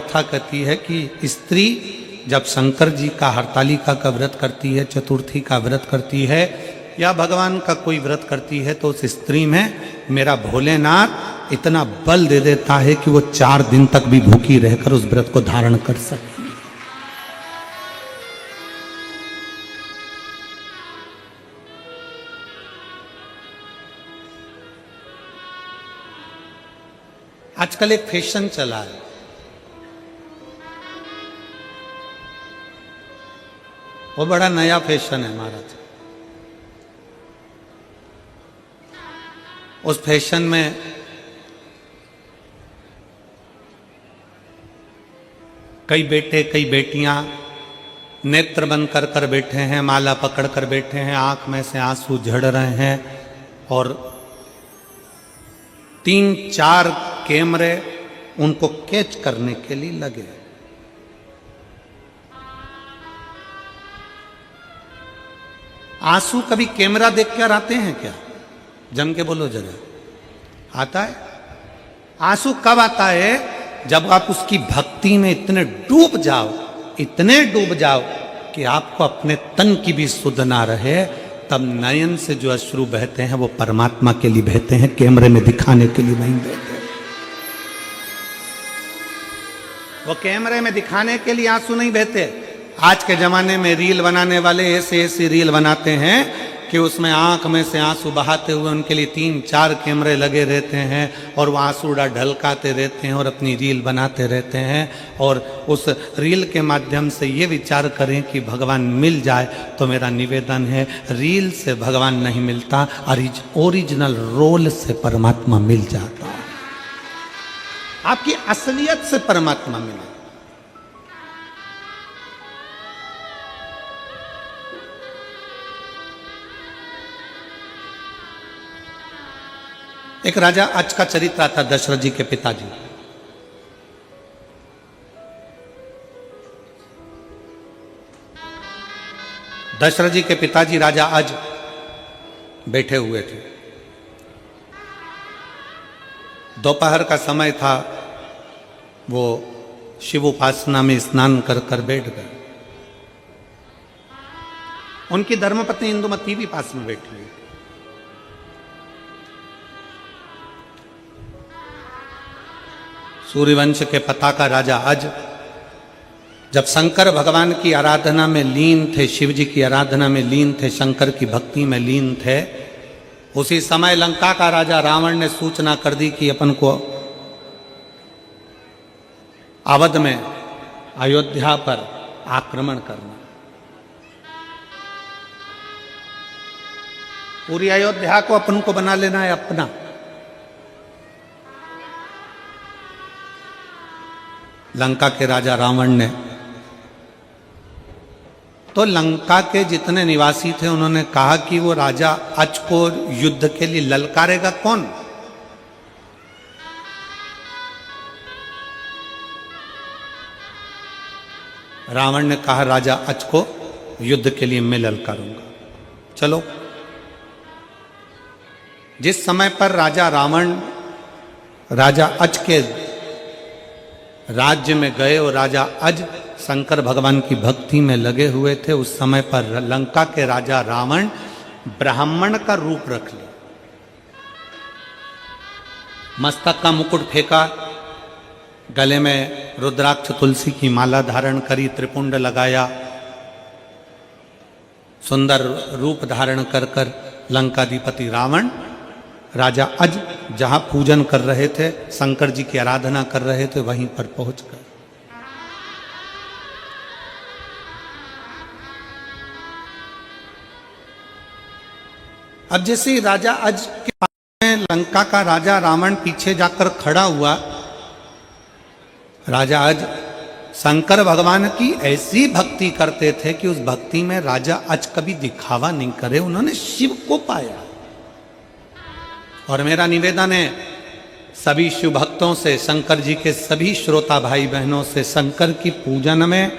कथा कहती है कि स्त्री जब शंकर जी का हरतालिका का व्रत करती है, चतुर्थी का व्रत करती है या भगवान का कोई व्रत करती है, तो उस स्त्री में मेरा भोलेनाथ इतना बल दे देता है कि वो 4 दिन तक भी भूखी रहकर उस व्रत को धारण कर सकती है। आजकल एक फैशन चला है, वो बड़ा नया फैशन है महाराज। उस फैशन में कई बेटे कई बेटियां नेत्र बंद कर कर बैठे हैं, माला पकड़ कर बैठे हैं, आंख में से आंसू झड़ रहे हैं और 3-4 कैमरे उनको कैच करने के लिए लगे। आंसू कभी कैमरा देख कर आते हैं क्या? जम के बोलो जरा, आता है? आंसू कब आता है? जब आप उसकी भक्ति में इतने डूब जाओ कि आपको अपने तन की भी सुध ना रहे, तब नयन से जो अश्रु बहते हैं वो परमात्मा के लिए बहते हैं, कैमरे में दिखाने के लिए नहीं बहते। वो कैमरे में दिखाने के लिए आंसू नहीं बहते। आज के जमाने में रील बनाने वाले ऐसे रील बनाते हैं कि उसमें आंख में से आंसू बहाते हुए उनके लिए 3-4 कैमरे लगे रहते हैं और वो आंसू ढलकाते रहते हैं और अपनी रील बनाते रहते हैं। और उस रील के माध्यम से ये विचार करें कि भगवान मिल जाए, तो मेरा निवेदन है, रील से भगवान नहीं मिलता, ओरिजिनल रोल से परमात्मा मिल जाता है। आपकी असलियत से परमात्मा मिले। एक राजा अज का चरित्र था, दशरथ जी के पिताजी। दशरथ जी के पिताजी राजा अज बैठे हुए थे। दोपहर का समय था, वो शिव उपासना में स्नान कर कर बैठ गए। उनकी धर्मपत्नी इंदुमती भी पास में बैठी हुई। सूर्यवंश के पताका राजा अज जब शंकर भगवान की आराधना में लीन थे, शिव जी की आराधना में लीन थे, शंकर की भक्ति में लीन थे, उसी समय लंका का राजा रावण ने सूचना कर दी कि अपन को अवध में अयोध्या पर आक्रमण करना। पूरी अयोध्या को अपन को बना लेना है अपना। लंका के राजा रावण ने तो लंका के जितने निवासी थे उन्होंने कहा कि वो राजा अज को युद्ध के लिए ललकारेगा कौन? रावण ने कहा राजा अज को युद्ध के लिए मैं ललकारूंगा। चलो, जिस समय पर राजा रावण राजा अज के राज्य में गए और राजा अज शंकर भगवान की भक्ति में लगे हुए थे, उस समय पर लंका के राजा रावण ब्राह्मण का रूप रख लिया। मस्तक का मुकुट फेंका, गले में रुद्राक्ष तुलसी की माला धारण करी, त्रिपुंड लगाया, सुंदर रूप धारण कर कर लंकाधिपति रावण राजा अज जहां पूजन कर रहे थे, शंकर जी की आराधना कर रहे थे, वहीं पर पहुंच गए। अब जैसे राजा अज के पास में लंका का राजा रावण पीछे जाकर खड़ा हुआ, राजा अज शंकर भगवान की ऐसी भक्ति करते थे कि उस भक्ति में राजा अज कभी दिखावा नहीं करे, उन्होंने शिव को पाया। और मेरा निवेदन है सभी शिव भक्तों से, शंकर जी के सभी श्रोता भाई बहनों से, शंकर की पूजन में,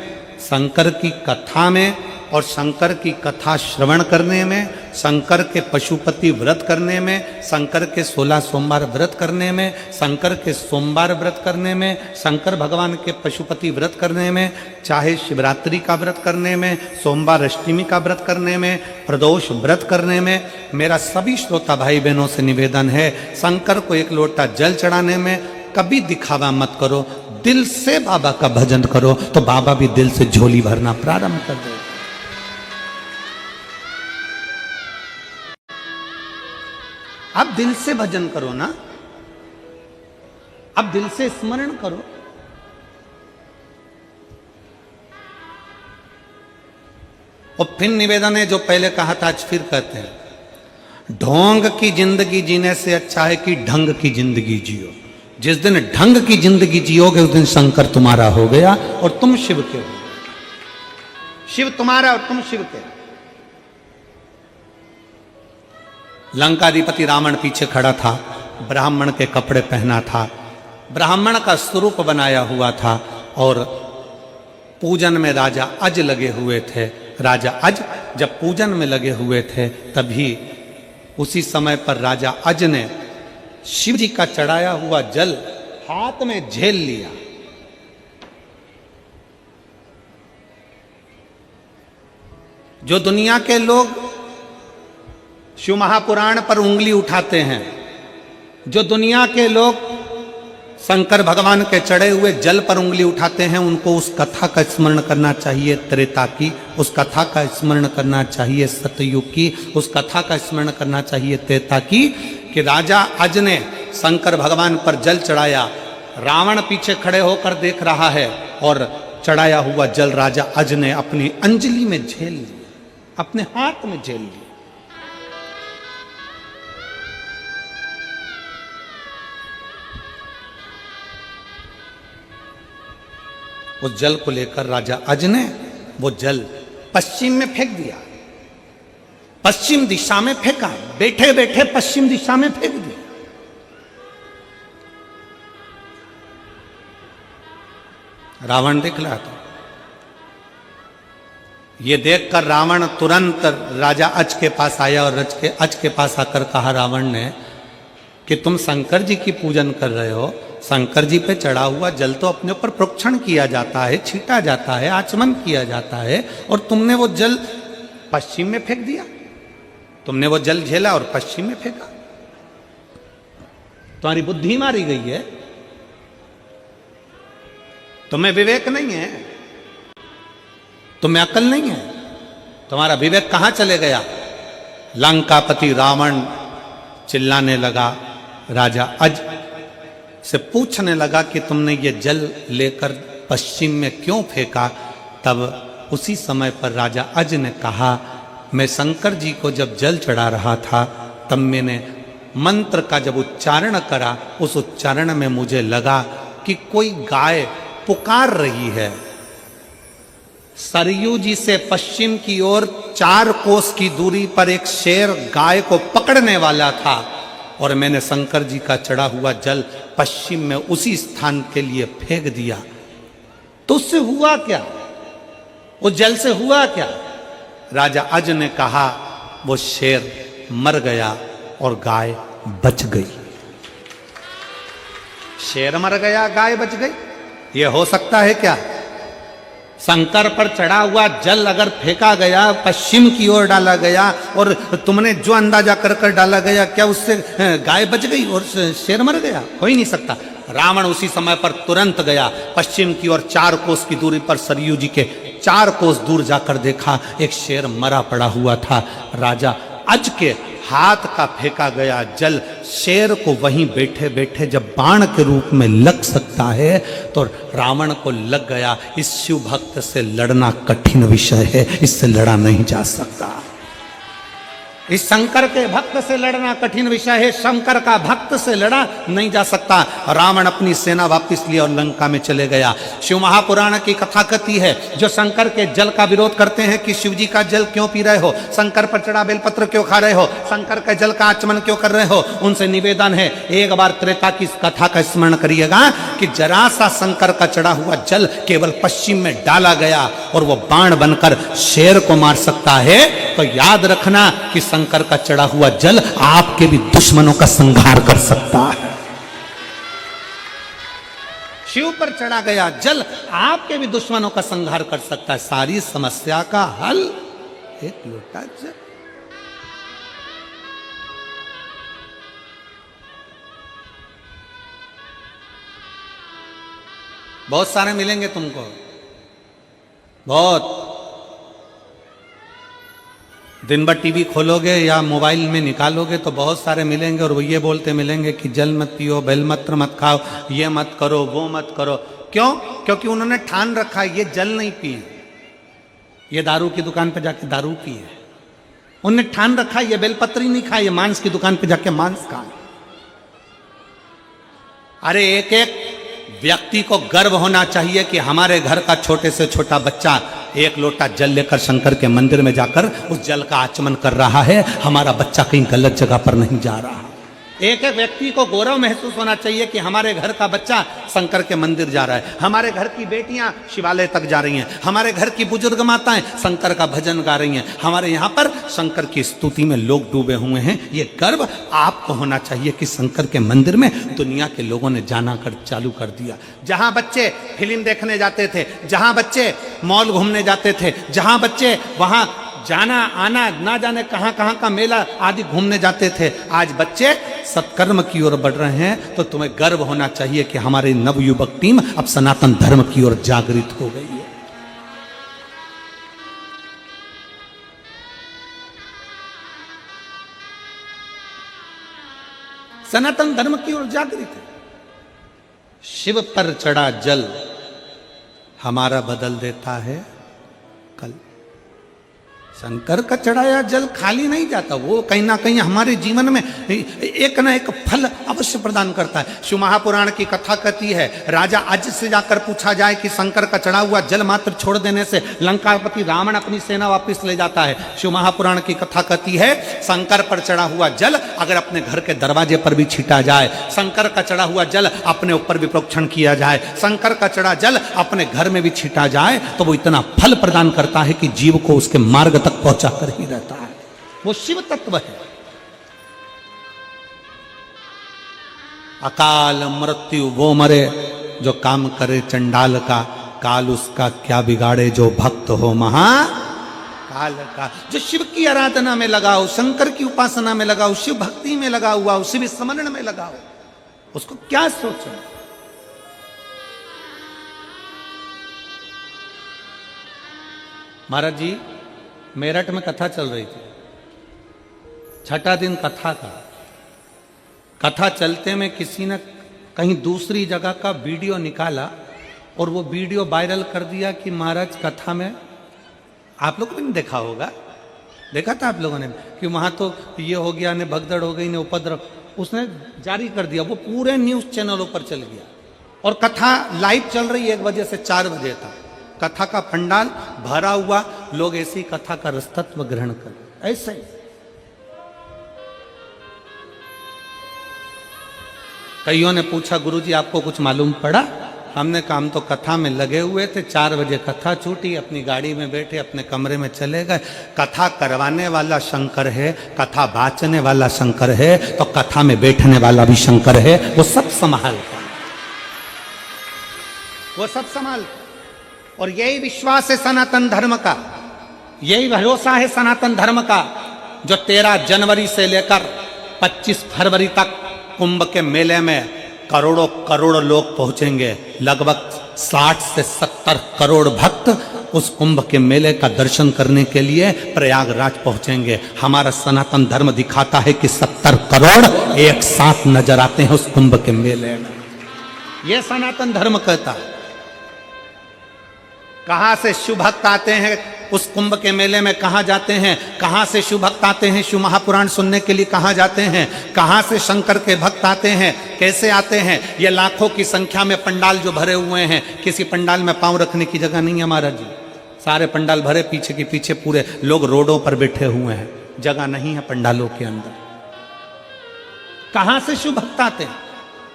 शंकर की कथा में और शंकर की कथा श्रवण करने में, शंकर के पशुपति व्रत करने में, शंकर के 16 सोमवार व्रत करने में, शंकर के सोमवार व्रत करने में, शंकर भगवान के पशुपति व्रत करने में, चाहे शिवरात्रि का व्रत करने में, सोमवार अष्टमी का व्रत करने में, प्रदोष व्रत करने में, मेरा सभी श्रोता भाई बहनों से निवेदन है, शंकर को एक लोटा जल चढ़ाने में कभी दिखावा मत करो, दिल से बाबा का भजन करो तो बाबा भी दिल से झोली भरना प्रारंभ कर दे। अब दिल से भजन करो ना, अब दिल से स्मरण करो। और फिर निवेदन है जो पहले कहा था आज फिर कहते हैं, ढोंग की जिंदगी जीने से अच्छा है कि ढंग की जिंदगी जियो। जिस दिन ढंग की जिंदगी जियोगे उस दिन शंकर तुम्हारा हो गया और तुम शिव के हो। शिव तुम्हारा और तुम शिव के। लंकाधिपति रावण पीछे खड़ा था, ब्राह्मण के कपड़े पहना था, ब्राह्मण का स्वरूप बनाया हुआ था और पूजन में राजा अज लगे हुए थे। राजा अज जब पूजन में लगे हुए थे तभी उसी समय पर राजा अज ने शिव जी का चढ़ाया हुआ जल हाथ में झेल लिया। जो दुनिया के लोग शिव महापुराण पर उंगली उठाते हैं, जो दुनिया के लोग शंकर भगवान के चढ़े हुए जल पर उंगली उठाते हैं, उनको उस कथा का स्मरण करना चाहिए त्रेता की, उस कथा का स्मरण करना चाहिए सतयुग की, उस कथा का स्मरण करना चाहिए त्रेता की कि राजा अज ने शंकर भगवान पर जल चढ़ाया। रावण पीछे खड़े होकर देख रहा है और चढ़ाया हुआ जल राजा अज ने अपनी अंजलि में झेल लिया, अपने हाथ में झेल लिया। उस जल को लेकर राजा अज ने वो जल पश्चिम में फेंक दिया, पश्चिम दिशा में फेंका, बैठे बैठे पश्चिम दिशा में फेंक दिया। रावण देख रहा था। ये देखकर रावण तुरंत राजा अज के पास आया और अज के पास आकर कहा रावण ने कि तुम शंकर जी की पूजन कर रहे हो, शंकर जी पे चढ़ा हुआ जल तो अपने ऊपर प्रोक्षण किया जाता है, छीटा जाता है, आचमन किया जाता है, और तुमने वो जल पश्चिम में फेंक दिया। तुमने वो जल झेला और पश्चिम में फेंका। तुम्हारी बुद्धि मारी गई है, तुम्हें विवेक नहीं है, तुम्हें अकल नहीं है, तुम्हारा विवेक कहां चले गया। लंकापति रावण चिल्लाने लगा, राजा अज से पूछने लगा कि तुमने ये जल लेकर पश्चिम में क्यों फेंका। तब उसी समय पर राजा अज ने कहा, मैं शंकर जी को जब जल चढ़ा रहा था तब मैंने मंत्र का जब उच्चारण करा, उस उच्चारण में मुझे लगा कि कोई गाय पुकार रही है। सरयू जी से पश्चिम की ओर 4 कोस की दूरी पर एक शेर गाय को पकड़ने वाला था और मैंने शंकर जी का चढ़ा हुआ जल पश्चिम में उसी स्थान के लिए फेंक दिया। तो उससे हुआ क्या, उस जल से हुआ क्या। राजा अज ने कहा, वो शेर मर गया और गाय बच गई। शेर मर गया, गाय बच गई, ये हो सकता है क्या। शंकर पर चढ़ा हुआ जल अगर फेंका गया, पश्चिम की ओर डाला गया और तुमने जो अंदाजा कर कर डाला गया, क्या उससे गाय बच गई और शेर मर गया। हो ही नहीं सकता। रावण उसी समय पर तुरंत गया, पश्चिम की ओर 4 कोस की दूरी पर सरयू जी के 4 कोस दूर जाकर देखा, एक शेर मरा पड़ा हुआ था। राजा अज के हाथ का फेंका गया जल शेर को वहीं बैठे बैठे जब बाण के रूप में लग सकता है तो रावण को लग गया। इस शिव भक्त से लड़ना कठिन विषय है, इससे लड़ा नहीं जा सकता। इस शंकर के भक्त से लड़ना कठिन विषय है, शंकर का भक्त से लड़ा नहीं जा सकता। रावण अपनी सेना वापस लिया और लंका में चले गया। शिव महापुराण की कथा कहती है, जो शंकर के जल का विरोध करते हैं कि शिव जी का जल क्यों पी रहे हो, शंकर पर चढ़ा बेलपत्र क्यों खा रहे हो, शंकर के जल का आचमन क्यों कर रहे हो, उनसे निवेदन है एक बार त्रेता की कथा का स्मरण करिएगा कि जरा सा शंकर का चढ़ा हुआ जल केवल पश्चिम में डाला गया और वो बाण बनकर शेर को मार सकता है, तो याद रखना कि शंकर का चढ़ा हुआ जल आपके भी दुश्मनों का संहार कर सकता है। शिव पर चढ़ा गया जल आपके भी दुश्मनों का संहार कर सकता है। सारी समस्या का हल एक लोटा जल। बहुत सारे मिलेंगे तुमको, बहुत। दिन भर टीवी खोलोगे या मोबाइल में निकालोगे तो बहुत सारे मिलेंगे, और वो ये बोलते मिलेंगे कि जल मत पियो, बेलपत्र मत खाओ, ये मत करो, वो मत करो। क्यों? क्योंकि उन्होंने ठान रखा है ये जल नहीं पिए, ये दारू की दुकान पे जाके दारू पिए। उन्होंने ठान रखा है ये बेलपत्री नहीं खाए, ये मांस की दुकान पे जाके मांस खाए। अरे एक एक व्यक्ति को गर्व होना चाहिए कि हमारे घर का छोटे से छोटा बच्चा एक लोटा जल लेकर शंकर के मंदिर में जाकर उस जल का आचमन कर रहा है। हमारा बच्चा कहीं गलत जगह पर नहीं जा रहा। एक एक व्यक्ति को गौरव महसूस होना चाहिए कि हमारे घर का बच्चा शंकर के मंदिर जा रहा है, हमारे घर की बेटियां शिवालय तक जा रही हैं, हमारे घर की बुजुर्ग माताएं शंकर का भजन गा रही हैं, हमारे यहाँ पर शंकर की स्तुति में लोग डूबे हुए हैं। ये गर्व आपको होना चाहिए कि शंकर के मंदिर में दुनिया के लोगों ने जाना कर चालू कर दिया। जहां बच्चे फिल्म देखने जाते थे, जहां बच्चे मॉल घूमने जाते थे, जहां बच्चे वहां जाना आना ना जाने कहां कहां का मेला आदि घूमने जाते थे, आज बच्चे सत्कर्म की ओर बढ़ रहे हैं। तो तुम्हें गर्व होना चाहिए कि हमारी नवयुवक टीम अब सनातन धर्म की ओर जागृत हो गई है। सनातन धर्म की ओर जागृत है। शिव पर चढ़ा जल हमारा बदल देता है कल। शंकर का चढ़ाया जल खाली नहीं जाता, वो कहीं ना कहीं हमारे जीवन में एक ना एक फल अवश्य प्रदान करता है। शिव महापुराण की कथा कहती है, राजा अज से जाकर पूछा जाए कि शंकर का चढ़ा हुआ जल मात्र छोड़ देने से लंकापति रावण अपनी सेना वापस ले जाता है। शिव महापुराण की कथा कहती है, शंकर पर चढ़ा हुआ जल अगर अपने घर के दरवाजे पर भी छीटा जाए, शंकर का चढ़ा हुआ जल अपने ऊपर भी प्रोक्षण किया जाए, शंकर का चढ़ा जल अपने घर में भी छीटा जाए, तो वो इतना फल प्रदान करता है कि जीव को उसके मार्ग पहुंचा कर ही रहता है। वो शिव तत्व है। अकाल मृत्यु वो मरे जो काम करे चंडाल का, काल उसका क्या बिगाड़े जो भक्त हो महा काल का। जो शिव की आराधना में लगा हो, शंकर की उपासना में लगा हो, शिव भक्ति में लगा हुआ हो, शिव स्मरण में लगा हो, उसको क्या सोचे। महाराज जी मेरठ में कथा चल रही थी, छठा दिन कथा का। कथा चलते में किसी ने कहीं दूसरी जगह का वीडियो निकाला और वो वीडियो वायरल कर दिया कि महाराज कथा में, आप लोगों ने देखा होगा, देखा था आप लोगों ने कि वहां तो ये हो गया, ने भगदड़ हो गई, ने उपद्रव, उसने जारी कर दिया। वो पूरे न्यूज चैनलों पर चल गया और कथा लाइव चल रही है 1 बजे से 4 बजे तक। कथा का पंडाल भरा हुआ, लोग ऐसी कथा का रसतत्व ग्रहण कर। ऐसे कईयों ने पूछा, गुरुजी आपको कुछ मालूम पड़ा? हमने कहा हम तो कथा में लगे हुए थे, 4 बजे कथा छूटी, अपनी गाड़ी में बैठे अपने कमरे में चले गए। कथा करवाने वाला शंकर है, कथा बाचने वाला शंकर है, तो कथा में बैठने वाला भी शंकर है। वो सब संभालता, वो सब संभालता। और यही विश्वास है सनातन धर्म का, यही भरोसा है सनातन धर्म का, जो 13 जनवरी से लेकर 25 फरवरी तक कुंभ के मेले में करोड़ों करोड़ लोग पहुंचेंगे। लगभग 60 से 70 करोड़ भक्त उस कुंभ के मेले का दर्शन करने के लिए प्रयागराज पहुंचेंगे। हमारा सनातन धर्म दिखाता है कि 70 करोड़ एक साथ नजर आते हैं उस कुंभ के मेले में। यह सनातन धर्म कहता है। कहां से शिव भक्त आते हैं उस कुंभ के मेले में, कहां जाते हैं, कहां से शिव भक्त आते हैं शिव महापुराण सुनने के लिए, कहां जाते हैं, कहां से शंकर के भक्त आते हैं, कैसे आते हैं। ये लाखों की संख्या में पंडाल जो भरे हुए हैं, किसी पंडाल में पांव रखने की जगह नहीं है महाराज जी। सारे पंडाल भरे, पीछे के पीछे पूरे लोग रोडों पर बैठे हुए हैं, जगह नहीं है पंडालों के अंदर। कहां से शिव भक्त आते हैं,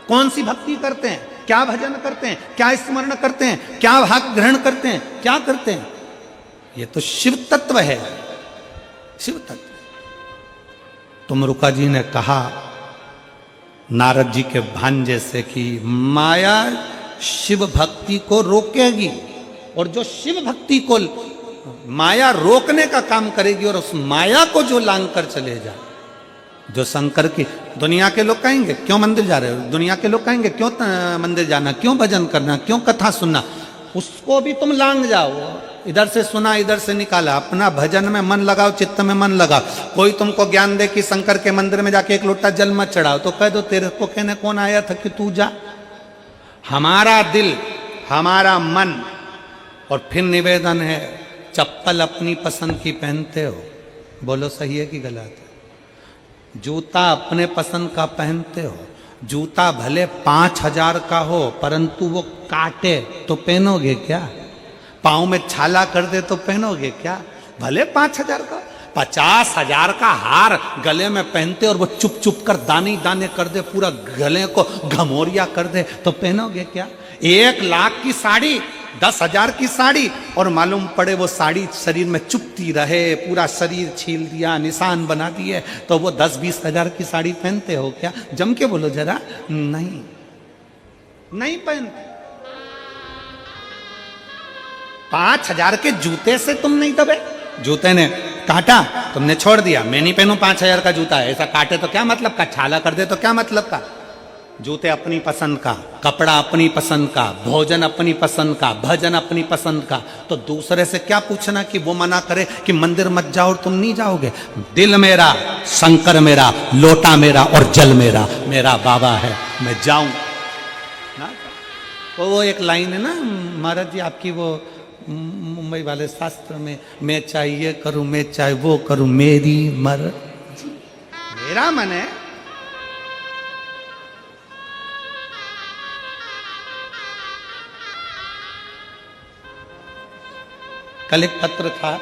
कौन सी भक्ति करते हैं, क्या भजन करते हैं, क्या स्मरण करते हैं, क्या भाग ग्रहण करते हैं, क्या करते हैं। ये तो शिव तत्व है। शिव तत्व। तो मरुका जी ने कहा नारद जी के भांजे से कि माया शिव भक्ति को रोकेगी, और जो शिव भक्ति को माया रोकने का काम करेगी और उस माया को जो लांग कर चले जाए, जो शंकर की, दुनिया के लोग कहेंगे क्यों मंदिर जा रहे हो, दुनिया के लोग कहेंगे क्यों मंदिर जाना, क्यों भजन करना, क्यों कथा सुनना, उसको भी तुम लांग जाओ। इधर से सुना इधर से निकाला, अपना भजन में मन लगाओ, चित्त में मन लगाओ। कोई तुमको ज्ञान दे कि शंकर के मंदिर में जाके एक लोटा जल मत चढ़ाओ, तो कह दो तेरे को कहने कौन आया था कि तू जा। हमारा दिल, हमारा मन। और फिर निवेदन है, चप्पल अपनी पसंद की पहनते हो, बोलो सही है कि गलत है। जूता अपने पसंद का पहनते हो, जूता भले 5,000 का हो परंतु वो काटे तो पहनोगे क्या? पाँव में छाला कर दे तो पहनोगे क्या? भले 5,000 का, 50,000 का हार गले में पहनते और वो चुप चुप कर दाने दाने कर दे, पूरा गले को घमोरिया कर दे तो पहनोगे क्या? 1,00,000 की साड़ी, 10,000 की साड़ी, और मालूम पड़े वो साड़ी शरीर में चुपती रहे, पूरा शरीर छील दिया, निशान बना दिए, तो वो 10-20,000 की साड़ी पहनते हो क्या? जम के बोलो जरा। नहीं, नहीं पहनते। 5,000 के जूते से तुम नहीं दबे। जूते ने काटा, तुमने छोड़ दिया, मैं नहीं पहनूं 5,000 का जूता है, ऐसा काटे तो क्या मतलब का, छाला कर दे तो क्या मतलब का। जूते अपनी पसंद का, कपड़ा अपनी पसंद का, भोजन अपनी पसंद का, भजन अपनी पसंद का, तो दूसरे से क्या पूछना कि वो मना करे कि मंदिर मत जाओ और तुम नहीं जाओगे। दिल मेरा, शंकर मेरा, लोटा मेरा और जल मेरा, मेरा बाबा है, मैं जाऊं ना। तो वो एक लाइन है ना महाराज जी आपकी, वो मुंबई वाले शास्त्र में, मैं चाहे ये करूं, मैं चाहे वो करूं, मेरी मर्जी, मेरा मन है। कल एक पत्र था,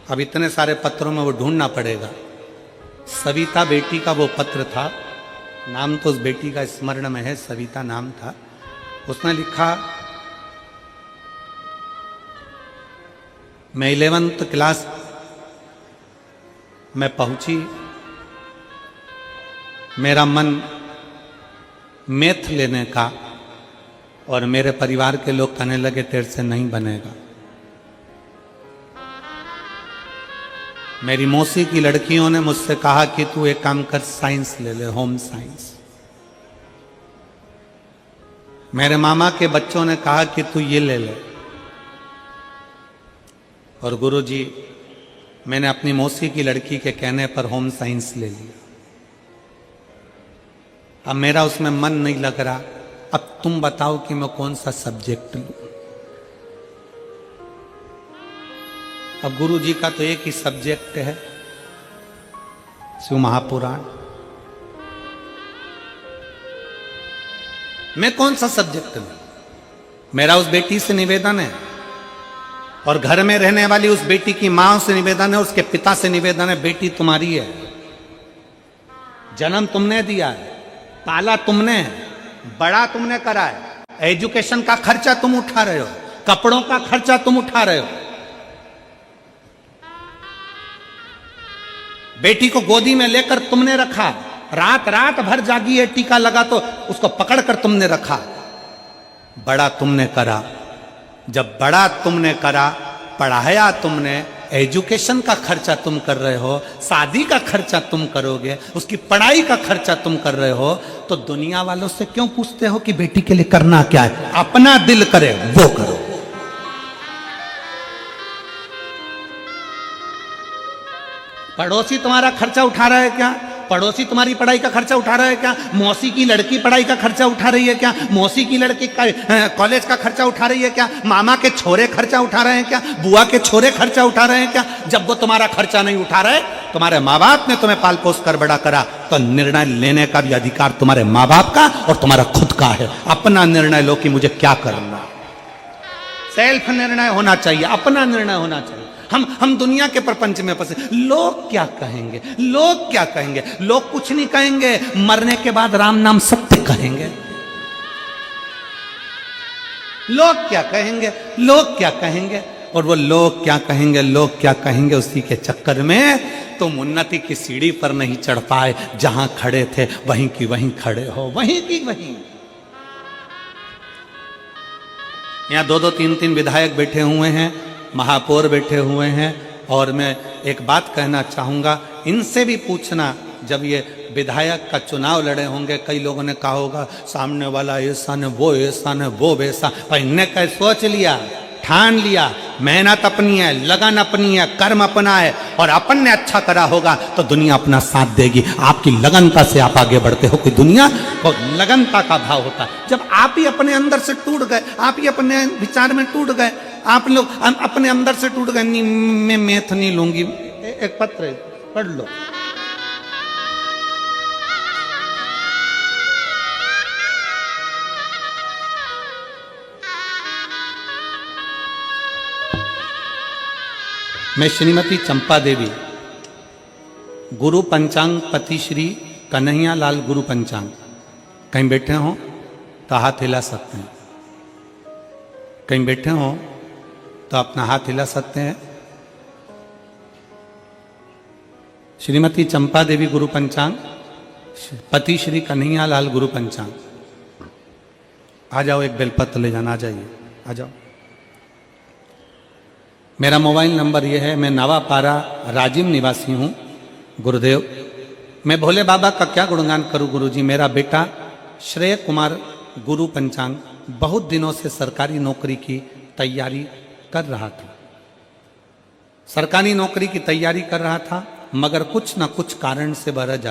अब इतने सारे पत्रों में वो ढूंढना पड़ेगा। सविता बेटी का वो पत्र था, नाम तो उस बेटी का स्मरण में है, सविता नाम था। उसने लिखा, मैं 11th क्लास में पहुंची, मेरा मन मैथ लेने का, और मेरे परिवार के लोग कहने लगे तेरे से नहीं बनेगा। मेरी मौसी की लड़कियों ने मुझसे कहा कि तू एक काम कर, साइंस ले ले, होम साइंस। मेरे मामा के बच्चों ने कहा कि तू ये ले ले। और गुरुजी, मैंने अपनी मौसी की लड़की के कहने पर होम साइंस ले लिया। अब मेरा उसमें मन नहीं लग रहा। अब तुम बताओ कि मैं कौन सा सब्जेक्ट लूं। अब गुरु जी का तो एक ही सब्जेक्ट है, शिव महापुराण। मैं कौन सा सब्जेक्ट लूं? मेरा उस बेटी से निवेदन है, और घर में रहने वाली उस बेटी की मां से निवेदन है, उसके पिता से निवेदन है, बेटी तुम्हारी है, जन्म तुमने दिया है, पाला तुमने है, बड़ा तुमने करा है, एजुकेशन का खर्चा तुम उठा रहे हो, कपड़ों का खर्चा तुम उठा रहे हो। बेटी को गोदी में लेकर तुमने रखा, रात रात भर जागी है, टीका लगा तो उसको पकड़कर तुमने रखा। बड़ा तुमने करा। जब बड़ा तुमने करा, पढ़ाया तुमने, एजुकेशन का खर्चा तुम कर रहे हो, शादी का खर्चा तुम करोगे, उसकी पढ़ाई का खर्चा तुम कर रहे हो, तो दुनिया वालों से क्यों पूछते हो कि बेटी के लिए करना क्या है? अपना दिल करे वो करो। पड़ोसी तुम्हारा खर्चा उठा रहा है क्या? पड़ोसी तुम्हारी पढ़ाई का खर्चा उठा रहा है क्या? मौसी की लड़की पढ़ाई का खर्चा उठा रही है क्या? मौसी की लड़की कॉलेज का खर्चा उठा रही है क्या? मामा के छोरे खर्चा उठा रहे हैं क्या? बुआ के छोरे खर्चा उठा रहे हैं क्या? जब वो तुम्हारा खर्चा नहीं उठा रहे, तुम्हारे माँ बाप ने तुम्हें पाल पोस कर बड़ा करा, तो निर्णय लेने का भी अधिकार तुम्हारे माँ बाप का और तुम्हारा खुद का है। अपना निर्णय लो कि मुझे क्या करना। सेल्फ निर्णय होना चाहिए, अपना निर्णय होना चाहिए। हम दुनिया के प्रपंच में फंसे। लोग क्या कहेंगे, लोग क्या कहेंगे? लोग कुछ नहीं कहेंगे, मरने के बाद राम नाम सत्य कहेंगे। लोग क्या कहेंगे, लोग क्या कहेंगे? और वो लोग क्या कहेंगे, लोग क्या कहेंगे, उसी के चक्कर में तुम उन्नति की सीढ़ी पर नहीं चढ़ पाए। जहां खड़े थे वहीं की वहीं खड़े हो, वहीं की वहीं। यहाँ 2-2, 3-3 विधायक बैठे हुए हैं, महापौर बैठे हुए हैं। और मैं एक बात कहना चाहूँगा, इनसे भी पूछना, जब ये विधायक का चुनाव लड़े होंगे, कई लोगों ने कहा होगा सामने वाला ऐसा न वो ऐसा न वो वैसा, पर इनने कह सोच लिया, ठान लिया, मेहनत अपनी है, लगन अपनी है, कर्म अपना है, और अपन ने अच्छा करा होगा तो दुनिया अपना साथ देगी। आपकी लगनता से आप आगे बढ़ते हो, कोई दुनिया को लगनता का भाव होता है। जब आप ही अपने अंदर से टूट गए, आप ही अपने विचार में टूट गए, आप लोग अपने अंदर से टूट गए, नहीं मैं मेथ नहीं लूंगी, एक पत्र है, पढ़ लो। मैं श्रीमती चंपा देवी, गुरु पंचांग पति श्री कन्हैया लाल गुरु पंचांग, कहीं बैठे हो तो हाथ हिला सकते हैं, कहीं बैठे हो तो अपना हाथ हिला सकते हैं। श्रीमती चंपा देवी गुरु पंचांग, पति श्री कन्हैया लाल गुरु पंचांग। आ जाओ, एक बेलपत्र ले जाना, आ जाइए, आ जाओ। मेरा मोबाइल नंबर ये है, मैं नवापारा राजिम निवासी हूँ। गुरुदेव, मैं भोले बाबा का क्या गुणगान करूँ गुरुजी। मेरा बेटा श्रेय कुमार गुरु पंचांग बहुत दिनों से सरकारी नौकरी की तैयारी कर रहा था, सरकारी नौकरी की तैयारी कर रहा था, मगर कुछ न कुछ कारण से वह रह जाता।